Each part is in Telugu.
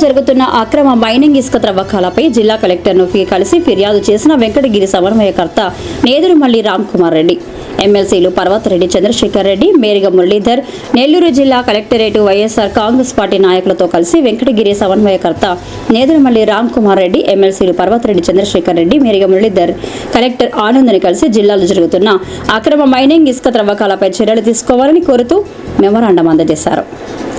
జరుగుతున్న అక్రమ మైనింగ్ ఇసుక త్రవ్వకాలపై జిల్లా కలెక్టర్ను కలిసి ఫిర్యాదు చేసిన వెంకటగిరి సమన్వయకర్త నేదురుమల్లి రామ్కుమార్ రెడ్డి, ఎమ్మెల్సీలు పర్వతరెడ్డి చంద్రశేఖర్ రెడ్డి, మేరిగ మురళీధర్, నెల్లూరు జిల్లా కలెక్టరేట్ వైఎస్ఆర్ కాంగ్రెస్ పార్టీ నాయకులతో కలిసి వెంకటగిరి సమన్వయకర్త నేదురుమల్లి రామ్కుమార్ రెడ్డి, ఎమ్మెల్సీలు పర్వతరెడ్డి చంద్రశేఖర్ రెడ్డి, మేరిగ మురళీధర్, కలెక్టర్ ఆనంద్ని కలిసి జిల్లాలో జరుగుతున్న అక్రమ మైనింగ్ ఇసుక త్రవ్వకాలపై చర్యలు తీసుకోవాలని కోరుతూ మెమరాండం అందజేశారు.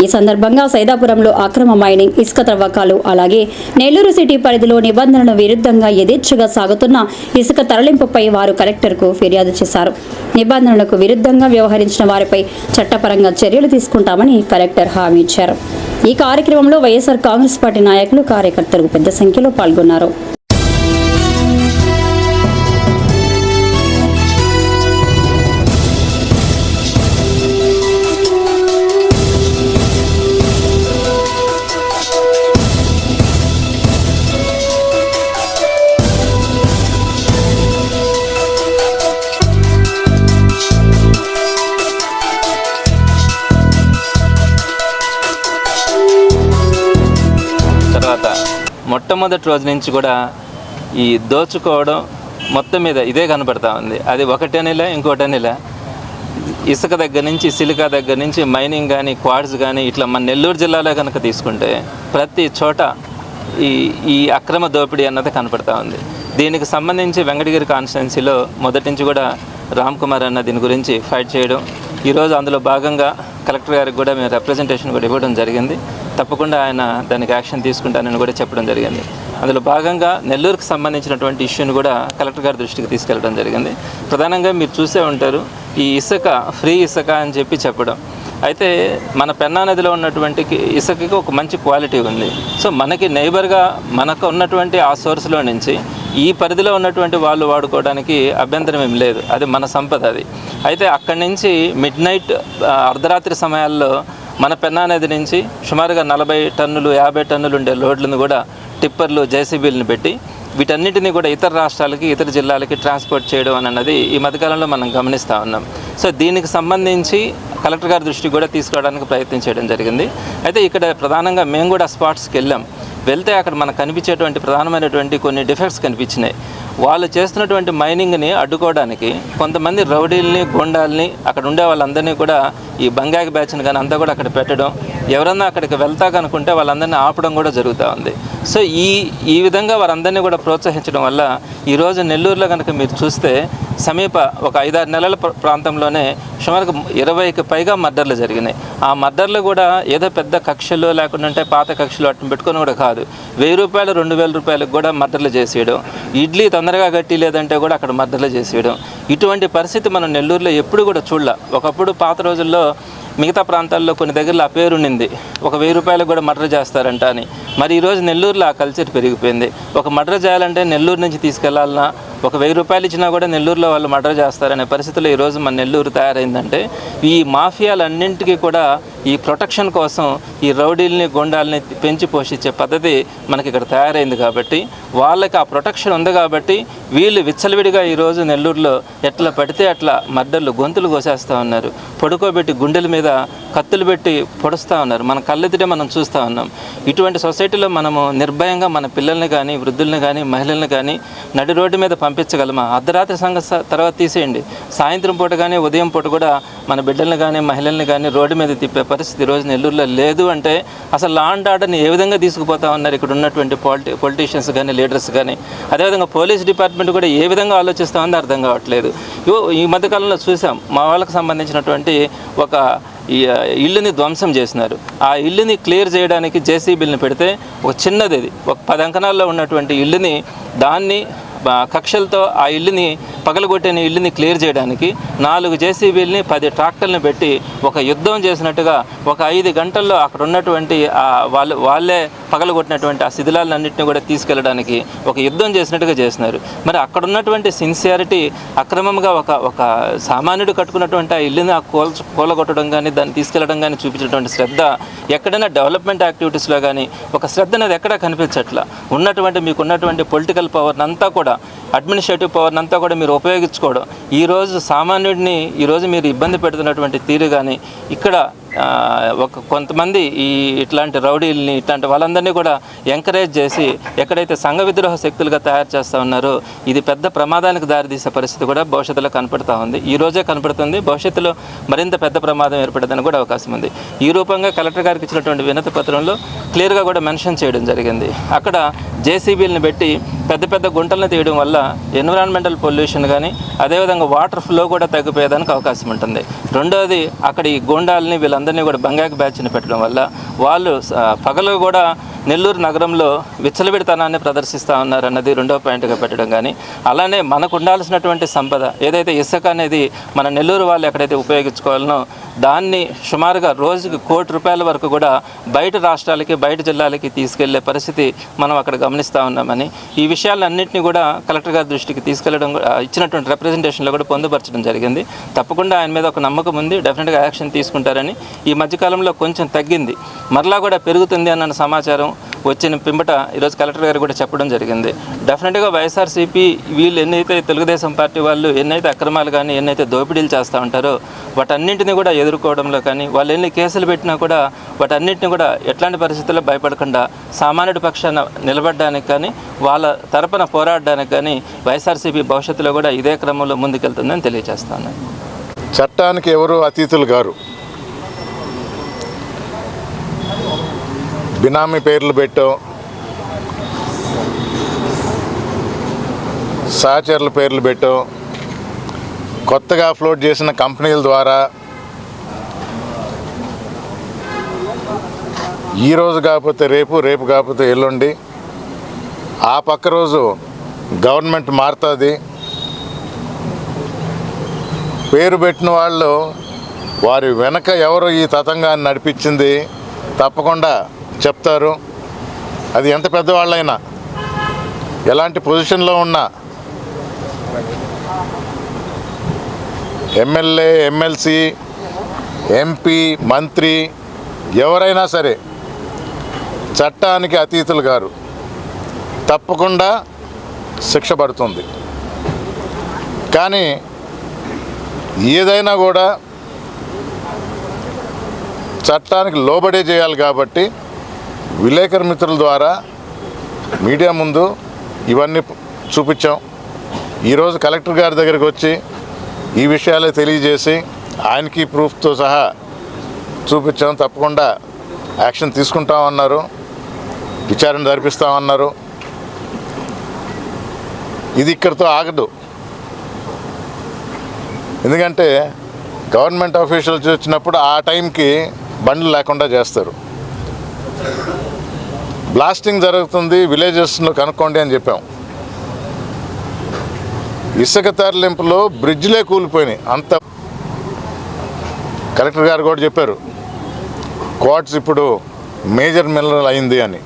ఈ సందర్భంగా సైదాపురంలో అక్రమ మైనింగ్ ఇసుక త్రవ్వకాలు, అలాగే నెల్లూరు సిటీ పరిధిలో నిబంధనల విరుద్ధంగా యథేచ్ఛగా సాగుతున్న ఇసుక తరలింపుపై వారు కలెక్టర్కు ఫిర్యాదు చేశారు. నిబంధనలకు విరుద్ధంగా వ్యవహరించిన వారిపై చట్టపరంగా చర్యలు తీసుకుంటామని కలెక్టర్ హామీ ఇచ్చారు. ఈ కార్యక్రమంలో వైఎస్ఆర్ కాంగ్రెస్ పార్టీ నాయకులు, కార్యకర్తలు పెద్ద సంఖ్యలో పాల్గొన్నారు. మొట్టమొదటి రోజు నుంచి కూడా ఈ దోచుకోవడం మొత్తం మీద ఇదే కనపడతా ఉంది. అది ఒకటనిలా ఇంకోటనిలా ఇసుక దగ్గర నుంచి, సిలికా దగ్గర నుంచి, మైనింగ్ కానీ, క్వాడ్స్ కానీ, ఇట్లా మన నెల్లూరు జిల్లాలో కనుక తీసుకుంటే ప్రతి చోట ఈ అక్రమ దోపిడీ అన్నది కనపడతా ఉంది. దీనికి సంబంధించి వెంకటగిరి కాన్స్టిట్యున్సీలో మొదటి నుంచి కూడా రామ్కుమార్ అన్న దీని గురించి ఫైట్ చేయడం, ఈరోజు అందులో భాగంగా కలెక్టర్ గారికి కూడా మేము రిప్రజెంటేషన్ కూడా ఇవ్వడం జరిగింది. తప్పకుండా ఆయన దానికి యాక్షన్ తీసుకుంటానని కూడా చెప్పడం జరిగింది. అందులో భాగంగా నెల్లూరుకు సంబంధించినటువంటి ఇష్యూని కూడా కలెక్టర్ గారి దృష్టికి తీసుకెళ్ళడం జరిగింది. ప్రధానంగా మీరు చూసే ఉంటారు, ఈ ఇసుక ఫ్రీ ఇసుక అని చెప్పడం. అయితే మన పెన్నా నదిలో ఉన్నటువంటి ఇసుకకి ఒక మంచి క్వాలిటీ ఉంది. సో మనకి నైబర్గా మనకు ఉన్నటువంటి ఆ సోర్స్లో నుంచి ఈ పరిధిలో ఉన్నటువంటి వాళ్ళు వాడుకోవడానికి అభ్యంతరం ఏం లేదు, అది మన సంపద అది. అయితే అక్కడి నుంచి మిడ్ నైట్ అర్ధరాత్రి సమయాల్లో మన పెన్నా నది నుంచి సుమారుగా 40 టన్నులు 50 టన్నులు ఉండే లోడ్లను కూడా టిప్పర్లు, జేసీబీలను పెట్టి వీటన్నిటిని కూడా ఇతర రాష్ట్రాలకి, ఇతర జిల్లాలకి ట్రాన్స్పోర్ట్ చేయడం అన్నది ఈ మధ్యకాలంలో మనం గమనిస్తూ ఉన్నాం. సో దీనికి సంబంధించి కలెక్టర్ గారి దృష్టికి కూడా తీసుకోవడానికి ప్రయత్నం చేయడం జరిగింది. అయితే ఇక్కడ ప్రధానంగా మేము కూడా స్పాట్స్కి వెళ్తే అక్కడ మనకు కనిపించేటువంటి ప్రధానమైనటువంటి కొన్ని డిఫెక్ట్స్ కనిపించినాయి. వాళ్ళు చేస్తున్నటువంటి మైనింగ్ని అడ్డుకోవడానికి కొంతమంది రౌడీల్ని, గోండాల్ని, అక్కడ ఉండే వాళ్ళందరినీ కూడా ఈ బంగాకి బ్యాచ్ని కానీ అంతా కూడా అక్కడ పెట్టడం, ఎవరన్నా అక్కడికి వెళ్తా కనుకుంటే వాళ్ళందరినీ ఆపడం కూడా జరుగుతూ ఉంది. సో ఈ విధంగా వారందరినీ కూడా ప్రోత్సహించడం వల్ల ఈరోజు నెల్లూరులో కనుక మీరు చూస్తే సమీప ఒక 5-6 నెలల ప్రాంతంలోనే సుమారుగా 20కి పైగా మర్డర్లు జరిగినాయి. ఆ మర్డర్లు కూడా ఏదో పెద్ద కక్షలు లేకుండా పాత కక్షలు అట్టు పెట్టుకొని కూడా కాదు, 1000 రూపాయలు 2000 రూపాయలకు కూడా మర్డర్లు చేసేయడం, ఇడ్లీ తొందరగా గట్టి లేదంటే కూడా అక్కడ మర్డర్లు చేసేయడం. ఇటువంటి పరిస్థితి మనం నెల్లూరులో ఎప్పుడు కూడా చూడలే. ఒకప్పుడు పాత రోజుల్లో మిగతా ప్రాంతాల్లో కొన్ని దగ్గరలో ఆ పేరు ఉండింది, ఒక 1000 రూపాయలకు కూడా మర్డర్ చేస్తారంట అని. మరి ఈరోజు నెల్లూరులో ఆ కల్చర్ పెరిగిపోయింది. ఒక మర్డర్ చేయాలంటే నెల్లూరు నుంచి తీసుకెళ్లాలన్నా ఒక 1000 రూపాయలు ఇచ్చినా కూడా నెల్లూరులో వాళ్ళు మర్డర్ చేస్తారనే పరిస్థితుల్లో ఈరోజు మన నెల్లూరు తయారైందంటే ఈ మాఫియాలన్నింటికీ కూడా ఈ ప్రొటెక్షన్ కోసం ఈ రౌడీల్ని, గొండాల్ని పెంచి పోషించే పద్ధతి మనకి ఇక్కడ తయారైంది. కాబట్టి వాళ్ళకి ఆ ప్రొటెక్షన్ ఉంది కాబట్టి వీళ్ళు విచ్చలవిడిగా ఈరోజు నెల్లూరులో ఎట్లా పడితే అట్లా మర్డర్లు, గొంతులు కోసేస్తూ ఉన్నారు, పడుకోబెట్టి గుండెల మీద కత్తులు పెట్టి పొడుస్తూ ఉన్నారు. మన కళ్ళెదుటే మనం చూస్తూ ఉన్నాం. ఇటువంటి సొసైటీలో మనము నిర్భయంగా మన పిల్లల్ని కానీ, వృద్ధుల్ని కానీ, మహిళల్ని కానీ నడి రోడ్డు మీద పంపించగలమా? అర్ధరాత్రి తర్వాత తీసేయండి, సాయంత్రం పూట కానీ ఉదయం పూట కూడా మన బిడ్డల్ని కానీ, మహిళల్ని కానీ రోడ్డు మీద తిప్పే పరిస్థితి ఈరోజు నెల్లూరులో లేదు. అంటే అసలు లా అండ్ ఆర్డర్ని ఏ విధంగా తీసుకుపోతా ఉన్నారు ఇక్కడ ఉన్నటువంటి పొలిటీషియన్స్ కానీ, లీడర్స్ కానీ, అదేవిధంగా పోలీస్ డిపార్ట్మెంట్ కూడా ఏ విధంగా ఆలోచిస్తూ ఉందో అర్థం కావట్లేదు. ఈ మధ్యకాలంలో చూసాం, మా వాళ్ళకి సంబంధించినటువంటి ఒక ఇల్లుని ధ్వంసం చేసినారు. ఆ ఇల్లుని క్లియర్ చేయడానికి జేసీబీని పెడితే ఒక చిన్నది, ఒక 10 అంకణాల్లో ఉన్నటువంటి ఇల్లుని, దాన్ని కక్షలతో ఆ ఇల్లుని పగలగొట్టిన ఇల్లుని క్లియర్ చేయడానికి 4 జేసీబీలని 10 ట్రాక్టర్లను పెట్టి ఒక యుద్ధం చేసినట్టుగా ఒక 5 గంటల్లో అక్కడ ఉన్నటువంటి వాళ్ళే పగలగొట్టినటువంటి ఆ శిథిలాలన్నింటినీ కూడా తీసుకెళ్ళడానికి ఒక యుద్ధం చేసినట్టుగా చేసినారు. మరి అక్కడ ఉన్నటువంటి సిన్సియారిటీ, అక్రమంగా ఒక సామాన్యుడు కట్టుకున్నటువంటి ఆ ఇల్లుని కూలగొట్టడం కానీ, దాన్ని తీసుకెళ్ళడం కానీ చూపించినటువంటి శ్రద్ధ ఎక్కడైనా డెవలప్మెంట్ యాక్టివిటీస్లో కానీ ఒక శ్రద్ధ అనేది ఎక్కడా కనిపించట్లా. మీకున్నటువంటి పొలిటికల్ పవర్ని అంతా కూడా, అడ్మినిస్ట్రేటివ్ పవర్ని అంతా కూడా మీరు ఉపయోగించుకోవడం, ఈరోజు సామాన్యుడిని ఈరోజు మీరు ఇబ్బంది పెడుతున్నటువంటి తీరు కానీ, ఇక్కడ కొంతమంది ఇట్లాంటి రౌడీల్ని ఇట్లాంటి వాళ్ళందరినీ కూడా ఎంకరేజ్ చేసి ఎక్కడైతే సంఘ విద్రోహ శక్తులుగా తయారు చేస్తూ ఉన్నారో ఇది పెద్ద ప్రమాదానికి దారితీసే పరిస్థితి కూడా భవిష్యత్తులో కనపడుతూ ఉంది. ఈ రోజే కనపడుతుంది, భవిష్యత్తులో మరింత పెద్ద ప్రమాదం ఏర్పడేదని కూడా అవకాశం ఉంది. ఈ రూపంగా కలెక్టర్ గారికి ఇచ్చినటువంటి వినతి పత్రంలో క్లియర్గా కూడా మెన్షన్ చేయడం జరిగింది. అక్కడ జేసీబీలను పెట్టి పెద్ద పెద్ద గుంటలను తీయడం వల్ల ఎన్విరాన్మెంటల్ పొల్యూషన్ కానీ అదేవిధంగా వాటర్ ఫ్లో కూడా తగ్గిపోయేదానికి అవకాశం ఉంటుంది. రెండోది అక్కడ ఈ గూండాలని వీళ్ళందరినీ కూడా బంగాకి బ్యాచ్ని పెట్టడం వల్ల వాళ్ళు పగలు కూడా నెల్లూరు నగరంలో విచ్చలవిడితనాన్ని ప్రదర్శిస్తూ ఉన్నారన్నది రెండో పాయింట్గా పెట్టడం కానీ, అలానే మనకు ఉండాల్సినటువంటి సంపద ఏదైతే ఇసుక అనేది మన నెల్లూరు వాళ్ళు ఎక్కడైతే ఉపయోగించుకోవాలనో దాన్ని సుమారుగా రోజుకి ₹1,00,00,000 వరకు కూడా బయట రాష్ట్రాలకి బయట జిల్లాలకి తీసుకెళ్లే పరిస్థితి మనం అక్కడ గమనిస్తూ ఉన్నామని, ఈ విషయాలన్నింటినీ కూడా కలెక్టర్ గారి దృష్టికి తీసుకెళ్లడం ఇచ్చినటువంటి రిప్రజెంటేషన్లో కూడా పొందుపరచడం జరిగింది. తప్పకుండా ఆయన మీద ఒక నమ్మకం ఉంది, డెఫినెట్గా యాక్షన్ తీసుకుంటారని. ఈ మధ్యకాలంలో కొంచెం తగ్గింది, మరలా కూడా పెరుగుతుంది అన్న సమాచారం వచ్చిన పిమ్మట ఈరోజు కలెక్టర్ గారు కూడా చెప్పడం జరిగింది. డెఫినెట్గా వైఎస్ఆర్సీపీ వీళ్ళు ఎన్నైతే తెలుగుదేశం పార్టీ వాళ్ళు ఎన్నైతే అక్రమాలు కానీ ఎన్నైతే దోపిడీలు చేస్తూ ఉంటారో వాటన్నింటినీ కూడా ఎదుర్కోవడంలో కానీ వాళ్ళు ఎన్ని కేసులు పెట్టినా కూడా వాటన్నింటినీ కూడా ఎట్లాంటి పరిస్థితుల్లో భయపడకుండా సామాన్యుడి పక్షాన నిలబడడానికి కానీ వాళ్ళ తరపున పోరాడడానికి కానీ వైఎస్ఆర్సీపీ భవిష్యత్తులో కూడా ఇదే క్రమంలో ముందుకెళ్తుందని తెలియజేస్తాను. చట్టానికి ఎవరు అతీతులు గారు. బినామీ పేర్లు పెట్టో సహచరుల పేర్లు పెట్టో కొత్తగా ఫ్లోట్ చేసిన కంపెనీల ద్వారా ఈరోజు కాకపోతే రేపు, రేపు కాకపోతే ఎల్లుండి, ఆ పక్క రోజు గవర్నమెంట్ మారుతుంది. పేరు పెట్టిన వాళ్ళు వారి వెనక ఎవరు ఈ తతంగాన్ని నడిపించింది తప్పకుండా చెప్తారు. అది ఎంత పెద్దవాళ్ళైనా ఎలాంటి పొజిషన్లో ఉన్నా ఎమ్మెల్యే, ఎమ్మెల్సీ, ఎంపీ, మంత్రి ఎవరైనా సరే చట్టానికి అతీతులు గారు. తప్పకుండా శిక్ష పడుతుంది. కానీ ఏదైనా కూడా చట్టానికి లోబడే చేయాలి కాబట్టి విలేకరు మిత్రుల ద్వారా మీడియా ముందు ఇవన్నీ చూపించాం. ఈరోజు కలెక్టర్ గారి దగ్గరికి వచ్చి ఈ విషయాలే తెలియజేసి ఆయనకి ప్రూఫ్తో సహా చూపించాం. తప్పకుండా యాక్షన్ తీసుకుంటామన్నారు, విచారణ జరిపిస్తామన్నారు. ఇది ఇక్కడితో ఆగదు. ఎందుకంటే గవర్నమెంట్ ఆఫీషియల్స్ వచ్చినప్పుడు ఆ టైంకి బండ్లు లేకుండా చేస్తారు. బ్లాస్టింగ్ జరుగుతుంది, విలేజెస్లో కనుక్కోండి అని చెప్పాం. ఇసుక తరలింపులో బ్రిడ్జ్లే కూలిపోయినాయి. అంత కలెక్టర్ గారు కూడా చెప్పారు, క్వార్ట్స్ ఇప్పుడు మేజర్ మినరల్ అయింది అని.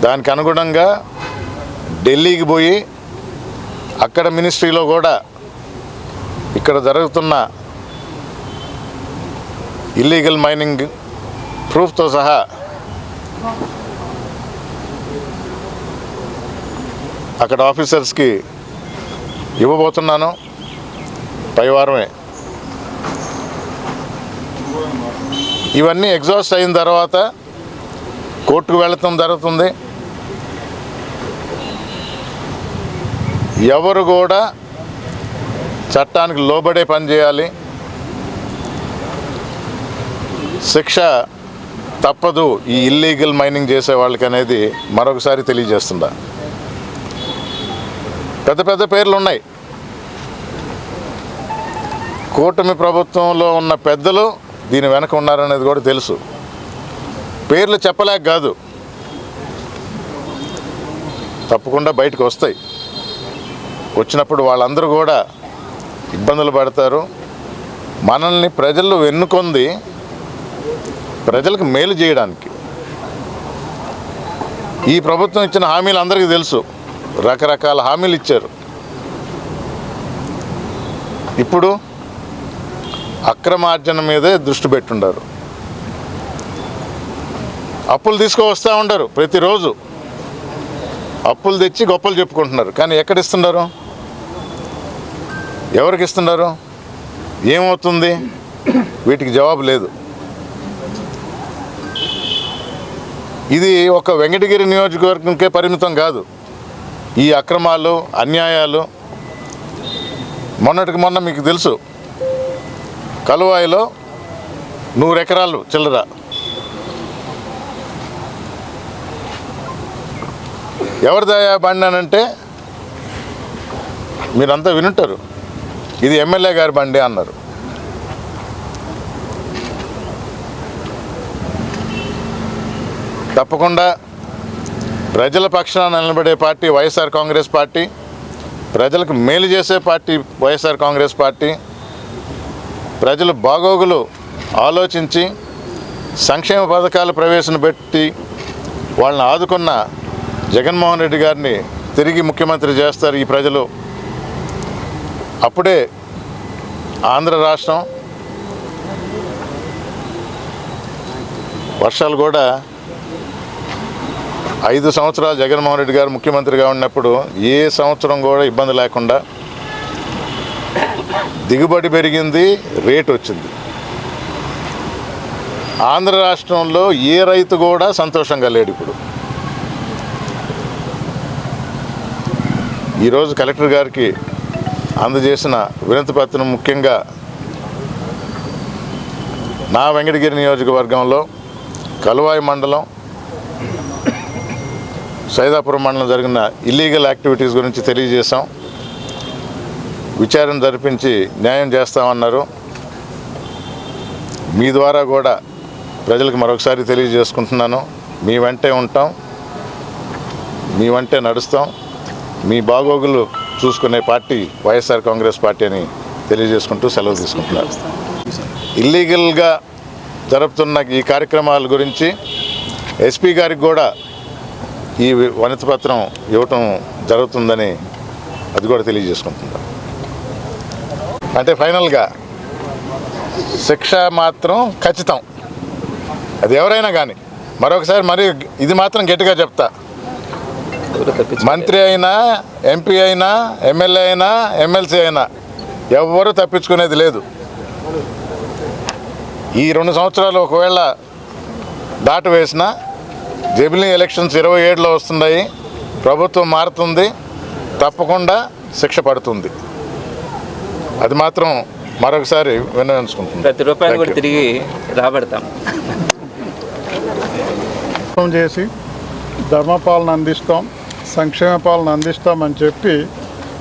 దానికి అనుగుణంగా ఢిల్లీకి పోయి అక్కడ మినిస్ట్రీలో కూడా ఇక్కడ జరుగుతున్న ఇల్లీగల్ మైనింగ్ ప్రూఫ్తో సహా అక్కడ ఆఫీసర్స్కి ఇవ్వబోతున్నాను పై వారమే. ఇవన్నీ ఎగ్జాస్ట్ అయిన తర్వాత కోర్టుకు వెళతాం జరుగుతుంది. ఎవరు కూడా చట్టానికి లోబడే పని చేయాలి. శిక్ష తప్పదు ఈ ఇల్లీగల్ మైనింగ్ చేసే వాళ్ళకి అనేది మరొకసారి తెలియజేస్తుందా. పెద్ద పెద్ద పేర్లు ఉన్నాయి. కూటమి ప్రభుత్వంలో ఉన్న పెద్దలు దీని వెనక ఉన్నారనేది కూడా తెలుసు. పేర్లు చెప్పలేక కాదు, తప్పకుండా బయటకు వస్తాయి. వచ్చినప్పుడు వాళ్ళందరూ కూడా ఇబ్బందులు పడతారు. మనల్ని ప్రజలు ఎన్నుకొంది ప్రజలకు మేలు చేయడానికి. ఈ ప్రభుత్వం ఇచ్చిన హామీలు అందరికీ తెలుసు, రకరకాల హామీలు ఇచ్చారు. ఇప్పుడు అక్రమార్జన మీదే దృష్టి పెట్టుండారు. అప్పులు తీసుకువస్తూ ఉండరు, ప్రతిరోజు అప్పులు తెచ్చి గొప్పలు చెప్పుకుంటున్నారు. కానీ ఎక్కడ ఇస్తున్నారు, ఎవరికి ఇస్తున్నారు, ఏమవుతుంది, వీటికి జవాబు లేదు. ఇది ఒక వెంకటగిరి నియోజకవర్గంకే పరిమితం కాదు. ఈ అక్రమాలు, అన్యాయాలు మొన్నటికి మొన్న మీకు తెలుసు, కలువాయిలో 100 ఎకరాలు చిల్లర. ఎవరిదయా బండి అనంటే మీరంతా వినుంటారు, ఇది ఎమ్మెల్యే గారి బండి అన్నారు. తప్పకుండా ప్రజల పక్షాన నిలబడే పార్టీ వైఎస్ఆర్ కాంగ్రెస్ పార్టీ, ప్రజలకు మేలు చేసే పార్టీ వైఎస్ఆర్ కాంగ్రెస్ పార్టీ. ప్రజల బాగోగులు ఆలోచించి సంక్షేమ పథకాలు ప్రవేశపెట్టి వాళ్ళని ఆదుకున్న జగన్మోహన్ రెడ్డి గారిని తిరిగి ముఖ్యమంత్రి చేస్తారు ఈ ప్రజలు. అప్పుడే ఆంధ్ర రాష్ట్రం వర్షాలు కూడా 5 సంవత్సరాలు జగన్మోహన్ రెడ్డి గారు ముఖ్యమంత్రిగా ఉన్నప్పుడు ఏ సంవత్సరం కూడా ఇబ్బంది లేకుండా దిగుబడి పెరిగింది, రేటు వచ్చింది. ఆంధ్ర రాష్ట్రంలో ఏ రైతు కూడా సంతోషంగా లేడు. ఇప్పుడు ఈరోజు కలెక్టర్ గారికి అందజేసిన వినతి పత్రం ముఖ్యంగా నా వెంకటగిరి నియోజకవర్గంలో కలువాయి మండలం, సైదాపురం మండలం జరిగిన ఇల్లీగల్ యాక్టివిటీస్ గురించి తెలియజేశాం. విచారణ జరిపించి న్యాయం చేస్తామన్నారు. మీ ద్వారా కూడా ప్రజలకు మరొకసారి తెలియజేసుకుంటున్నాను, మీ వెంటే ఉంటాం, మీ వెంటే నడుస్తాం. మీ బాగోగులు చూసుకునే పార్టీ వైఎస్ఆర్ కాంగ్రెస్ పార్టీ అని తెలియజేసుకుంటూ సెలవు తీసుకుంటున్నారు. ఇల్లీగల్గా జరుపుతున్న ఈ కార్యక్రమాల గురించి ఎస్పీ గారికి కూడా ఈ వినతి పత్రం ఇవ్వటం జరుగుతుందని అది కూడా తెలియజేసుకుంటున్నాం. అంటే ఫైనల్గా శిక్ష మాత్రం ఖచ్చితం, అది ఎవరైనా కానీ. మరొకసారి మరి ఇది మాత్రం గట్టిగా చెప్తా, మంత్రి అయినా, ఎంపీ అయినా, ఎమ్మెల్యే అయినా, ఎమ్మెల్సీ అయినా ఎవ్వరూ తప్పించుకునేది లేదు. ఈ 2 సంవత్సరాలు ఒకవేళ దాటి వేసినా జమిలీ ఎలక్షన్స్ 27లో వస్తున్నాయి, ప్రభుత్వం మారుతుంది, తప్పకుండా శిక్ష పడుతుంది. అది మాత్రం మరొకసారి విన్నవించుకుంటున్నాం. ప్రతి రూపాయలు కూడా తిరిగి రాబడతాం. చేసి ధర్మపాలన అందిస్తాం, సంక్షేమ పాలన అందిస్తామని చెప్పి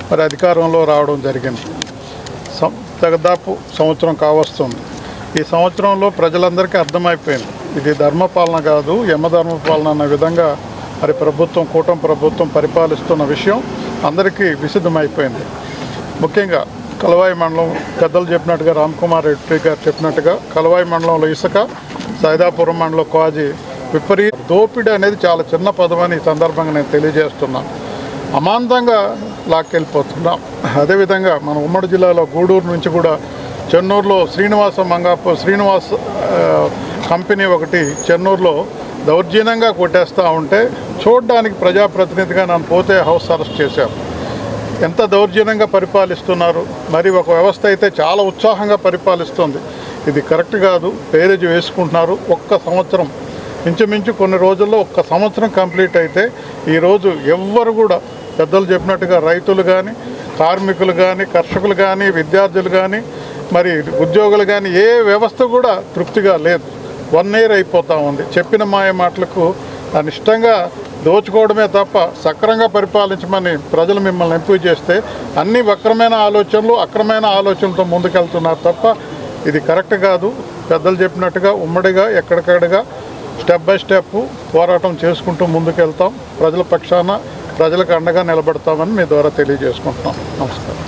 మరి అధికారంలో రావడం జరిగింది. దాదాపు సంవత్సరం కావస్తుంది. ఈ సంవత్సరంలో ప్రజలందరికీ అర్థమైపోయింది, ఇది ధర్మపాలన కాదు యమధర్మపాలన అన్న విధంగా మరి కూటమి ప్రభుత్వం పరిపాలిస్తున్న విషయం అందరికీ విసిద్ధమైపోయింది. ముఖ్యంగా కలువాయి మండలం పెద్దలు చెప్పినట్టుగా, రామ్కుమార్ రెడ్డి గారు చెప్పినట్టుగా, కలువాయి మండలంలో ఇసుక, సైదాపురం మండలం క్వాజీ విపరీత దోపిడీ అనేది చాలా చిన్న పదం అని ఈ సందర్భంగా నేను తెలియజేస్తున్నాను. అమాంతంగా లాక్కెళ్ళిపోతున్నాం. అదేవిధంగా మన ఉమ్మడి జిల్లాలో గూడూరు నుంచి కూడా చెన్నూరులో శ్రీనివాస్ కంపెనీ ఒకటి చెన్నూరులో దౌర్జన్యంగా కొట్టేస్తూ ఉంటే చూడడానికి ప్రజాప్రతినిధిగా నన్ను పోతే హౌస్ అరెస్ట్ చేశారు. ఎంత దౌర్జన్యంగా పరిపాలిస్తున్నారు. మరి ఒక వ్యవస్థ అయితే చాలా ఉత్సాహంగా పరిపాలిస్తుంది, ఇది కరెక్ట్ కాదు. పేరేజ్ వేసుకుంటున్నారు. ఒక్క సంవత్సరం ఇంచుమించు కొన్ని రోజుల్లో 1 సంవత్సరం కంప్లీట్ అయితే ఈరోజు ఎవ్వరు కూడా పెద్దలు చెప్పినట్టుగా రైతులు కానీ, కార్మికులు కానీ, కర్షకులు కానీ, విద్యార్థులు కానీ, మరి ఉద్యోగులు కానీ ఏ వ్యవస్థ కూడా తృప్తిగా లేదు. 1 year అయిపోతూ ఉంది. చెప్పిన మాయ మాటలకు అనిష్టంగా దోచుకోవడమే తప్ప సక్రంగా పరిపాలించమని ప్రజలు మిమ్మల్ని ఎంపిక చేస్తే అన్ని వక్రమైన ఆలోచనలు, అక్రమైన ఆలోచనలతో ముందుకెళ్తున్నారు తప్ప ఇది కరెక్ట్ కాదు. పెద్దలు చెప్పినట్టుగా ఉమ్మడిగా ఎక్కడికక్కడగా స్టెప్ బై స్టెప్ పోరాటం చేసుకుంటూ ముందుకెళ్తాం. ప్రజల పక్షాన ప్రజలకు అండగా నిలబడతామని మీ ద్వారా తెలియజేసుకుంటున్నాం. నమస్కారం.